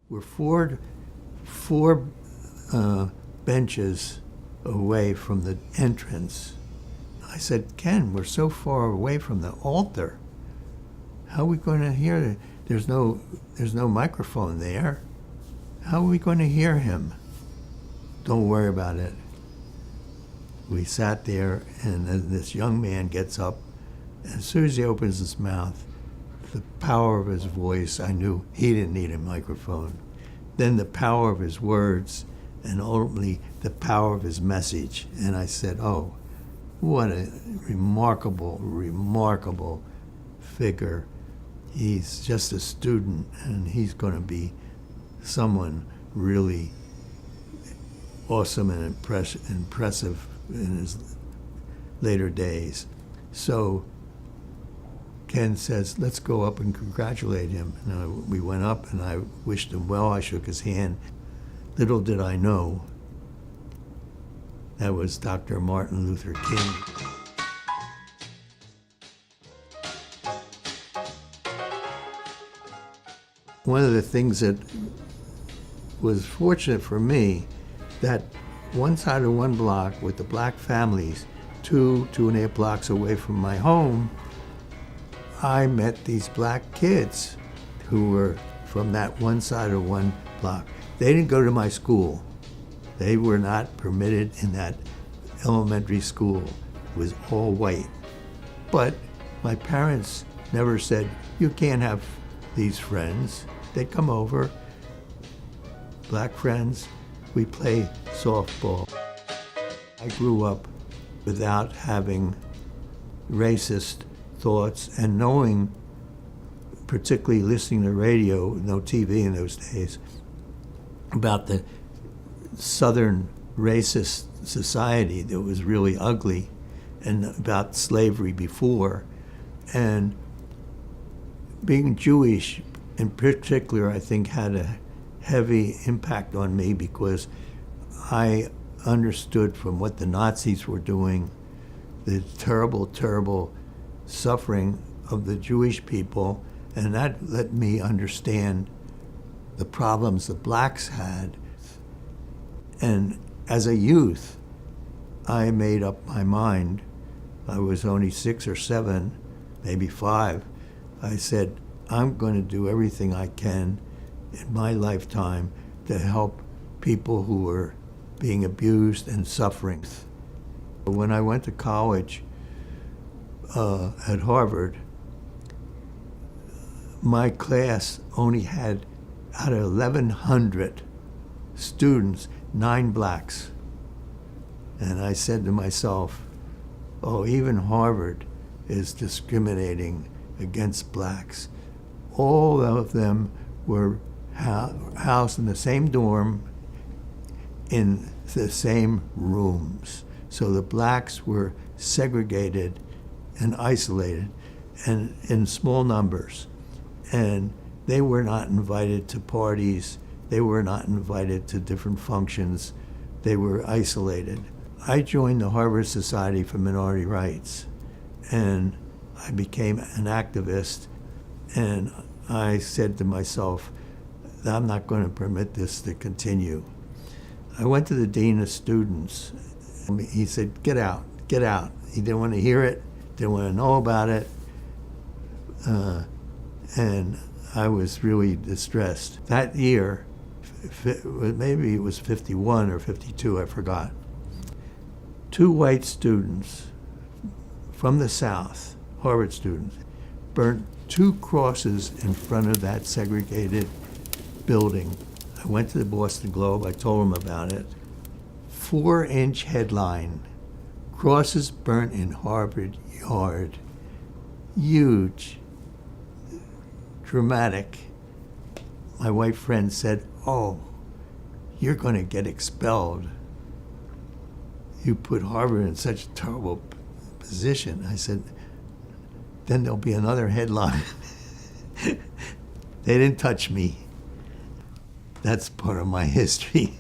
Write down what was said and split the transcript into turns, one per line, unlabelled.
We're four benches away from the entrance. I said, Ken, we're so far away from the altar. How are we going to hear it? There's no microphone there. How are we going to hear him? Don't worry about it. We sat there, and then this young man gets up, and as soon as he opens his mouth, the power of his voice, I knew he didn't need a microphone. Then the power of his words, and ultimately the power of his message. And I said, oh, what a remarkable, remarkable figure. He's just a student, and he's going to be someone really awesome and impressive in his later days. So Ken says, let's go up and congratulate him. And we went up, and I wished him well. I shook his hand. Little did I know that was Dr. Martin Luther King. One of the things that was fortunate for me, that one side of one block with the black families, 2.5 blocks away from my home, I met these black kids who were from that one side of one block. They didn't go to my school. They were not permitted in that elementary school. It was all white. But my parents never said, you can't have these friends. They'd come over, black friends, we play softball. I grew up without having racist thoughts and knowing, particularly listening to radio, no TV in those days, about the Southern racist society that was really ugly, and about slavery before. And being Jewish in particular, I think, had a heavy impact on me because I understood from what the Nazis were doing, the terrible, terrible suffering of the Jewish people, and that let me understand the problems the blacks had. And as a youth, I made up my mind. I was only 6 or 7, maybe 5. I said, I'm going to do everything I can in my lifetime to help people who were being abused and suffering. When I went to college at Harvard, my class only had, out of 1,100 students, 9 blacks. And I said to myself, oh, even Harvard is discriminating against blacks. All of them were housed in the same dorm, in the same rooms. So the blacks were segregated and isolated and in small numbers. And they were not invited to parties. They were not invited to different functions. They were isolated. I joined the Harvard Society for Minority Rights, and I became an activist, and I said to myself, I'm not going to permit this to continue. I went to the dean of students. He said, get out, get out. He didn't want to hear it, didn't want to know about it, and I was really distressed. That year, maybe it was 51 or 52, I forgot. 2 white students from the South, Harvard students, burnt 2 crosses in front of that segregated building. I went to the Boston Globe, I told them about it. 4-inch headline, crosses burnt in Harvard Yard. Huge, dramatic. My white friend said, oh, you're going to get expelled. You put Harvard in such a terrible position. I said, then there'll be another headline. They didn't touch me. That's part of my history.